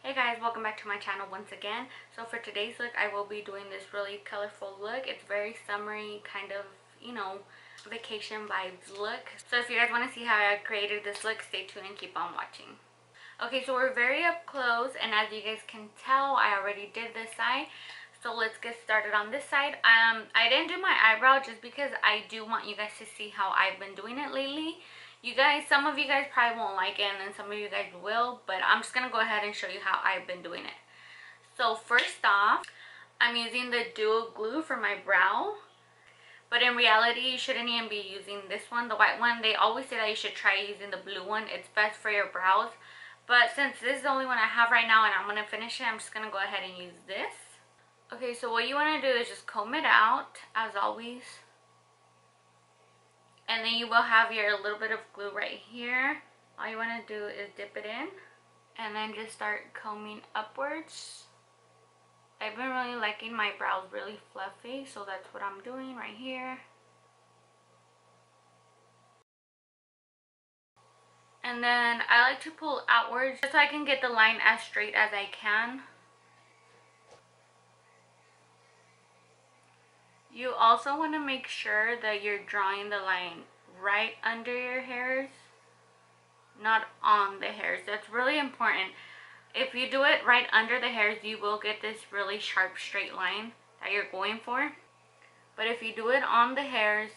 Hey guys, welcome back to my channel once again. So for today's look, I will be doing this really colorful look. It's very summery, kind of, vacation vibes look. So if you guys want to see how I created this look, stay tuned and keep on watching. Okay, so we're very up close, and as you guys can tell, I already did this side. So let's get started on this side. I didn't do my eyebrow just because I do want you guys to see how I've been doing it lately. You guys, some of you guys probably won't like it, and then some of you guys will, but I'm just gonna go ahead and show you how I've been doing it. So first off, I'm using the dual glue for my brow, but in reality you shouldn't even be using this one, the white one. They always say that you should try using the blue one. It's best for your brows, but since this is the only one I have right now and I'm gonna finish it, I'm just gonna go ahead and use this. Okay, so what you want to do is just comb it out as always. And then you will have your little bit of glue right here. All you want to do is dip it in and then just start combing upwards. I've been really liking my brows really fluffy, so that's what I'm doing right here. And then I like to pull outwards just so I can get the line as straight as I can. You also want to make sure that you're drawing the line right under your hairs, not on the hairs. That's really important. If you do it right under the hairs, you will get this really sharp straight line that you're going for. But if you do it on the hairs,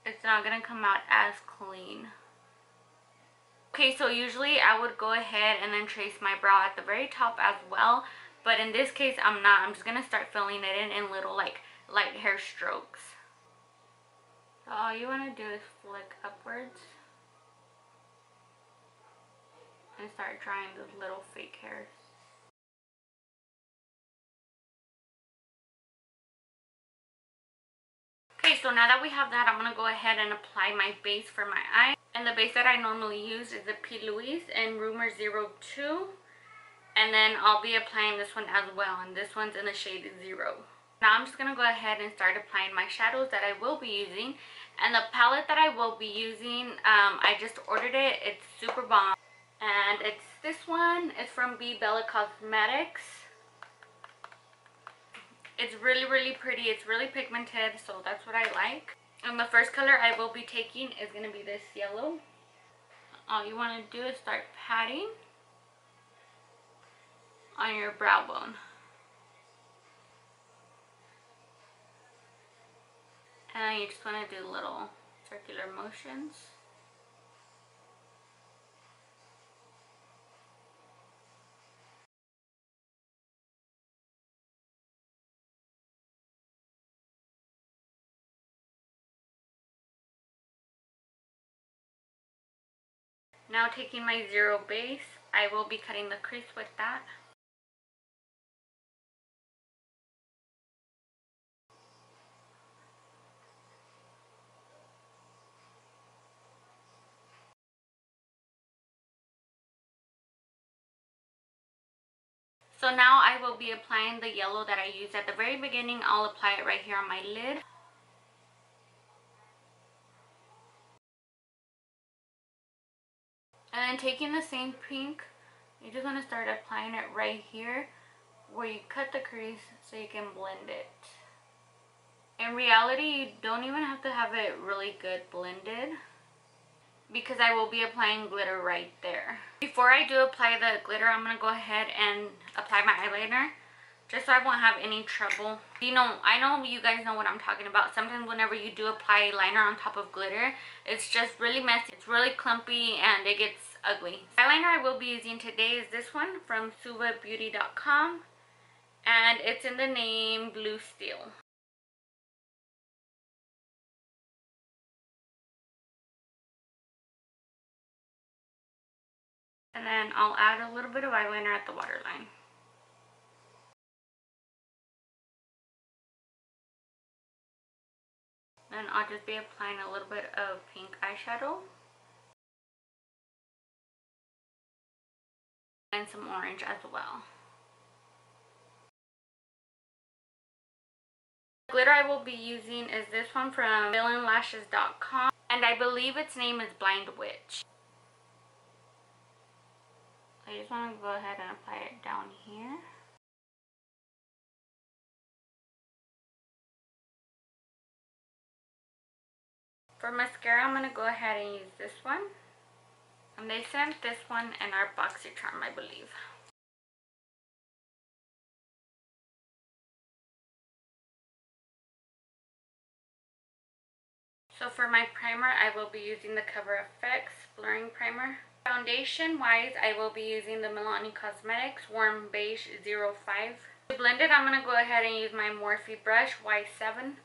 it's not going to come out as clean. Okay, so usually I would go ahead and then trace my brow at the very top as well. But in this case, I'm not. I'm just going to start filling it in little light hair strokes. So all you want to do is flick upwards and start drawing those little fake hairs. Okay, so now that we have that, I'm going to go ahead and apply my base for my eye. And the base that I normally use is the Plouise in Rumour 02. And then I'll be applying this one as well, and this one's in the shade 0. Now I'm just going to go ahead and start applying my shadows that I will be using. And the palette that I will be using, I just ordered it. It's super bomb. And it's this one. It's from BeBella Cosmetics. It's really, really pretty. It's really pigmented, so that's what I like. And the first color I will be taking is going to be this yellow. All you want to do is start patting on your brow bone. And then you just want to do little circular motions. Now taking my 0 base, I will be cutting the crease with that. So now I will be applying the yellow that I used at the very beginning. I'll apply it right here on my lid. And then taking the same pink, you just want to start applying it right here where you cut the crease so you can blend it. In reality, you don't even have to have it really good blended, because I will be applying glitter right there. Before I do apply the glitter, I'm going to go ahead and apply my eyeliner just so I won't have any trouble. I know you guys know what I'm talking about. Sometimes whenever you do apply liner on top of glitter, it's just really messy. It's really clumpy and it gets ugly. The eyeliner I will be using today is this one from Suvabeauty.com, and it's in the name Blue Steel. And then I'll add a little bit of eyeliner at the waterline. Then I'll just be applying a little bit of pink eyeshadow. And some orange as well. The glitter I will be using is this one from villainlashes.com. And I believe its name is Blind Witch. I just want to go ahead and apply it For mascara, I'm going to go ahead and use this one. And they sent this one in our BoxyCharm, I believe. So for my primer, I will be using the CoverFX Blurring Primer. Foundation wise, I will be using the Milani Cosmetics Warm Beige 05. To blend it, I'm going to go ahead and use my Morphe brush, Y7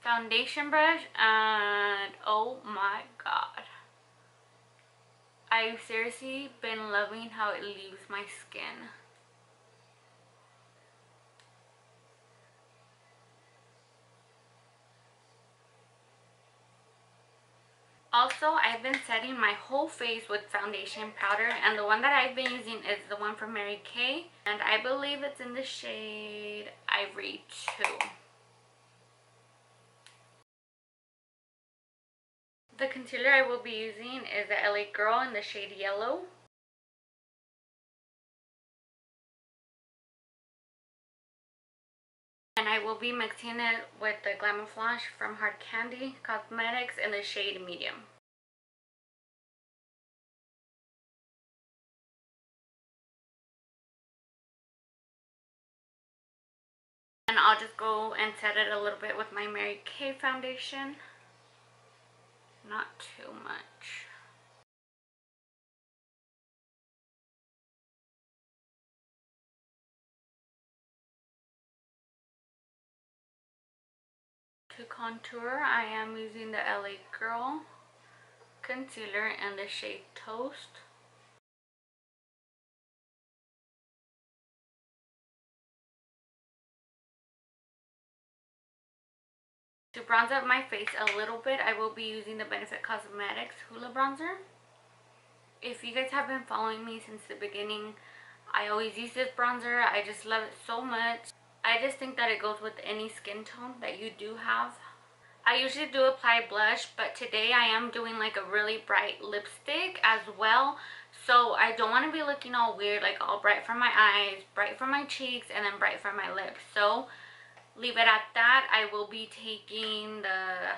foundation brush, and oh my god. I've seriously been loving how it leaves my skin. Also, I've been setting my whole face with foundation powder, and the one that I've been using is the one from marykay, and I believe it's in the shade Ivory 2. The concealer I will be using is the lagirl in the shade Yellow. And I will be mixing it with the glamoflauge from Hard Candy Cosmetics in the shade Medium. And I'll just go and set it a little bit with my marykay foundation. Not too much. To contour, I am using the LA Girl concealer in the shade Toast. To bronze up my face a little bit, I will be using the Benefit Cosmetics Hoola bronzer. If you guys have been following me since the beginning, I always use this bronzer. I just love it so much. I just think that it goes with any skin tone that you do have. I usually do apply blush, but today I am doing like a really bright lipstick as well. So I don't want to be looking all weird, like all bright from my eyes, bright from my cheeks, and then bright from my lips. So leave it at that. I will be taking the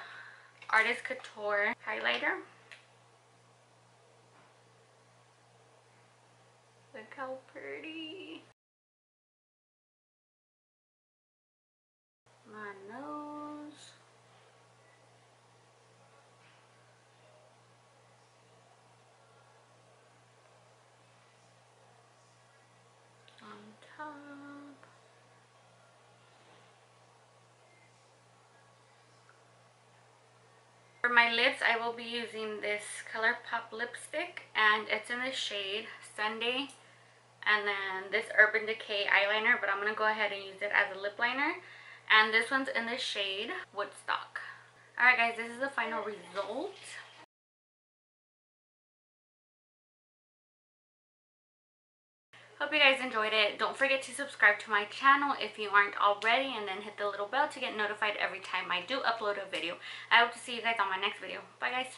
Artist Couture highlighter. Look how pretty. My nose. On top. For my lips, I will be using this ColourPop lipstick, and it's in the shade Sundae, and then this Urban Decay eyeliner, but I'm going to go ahead and use it as a lip liner, and this one's in the shade Woodstock. Alright guys, this is the final result. Hope you guys enjoyed it. Don't forget to subscribe to my channel if you aren't already, and then hit the little bell to get notified every time I do upload a video. I hope to see you guys on my next video. Bye guys.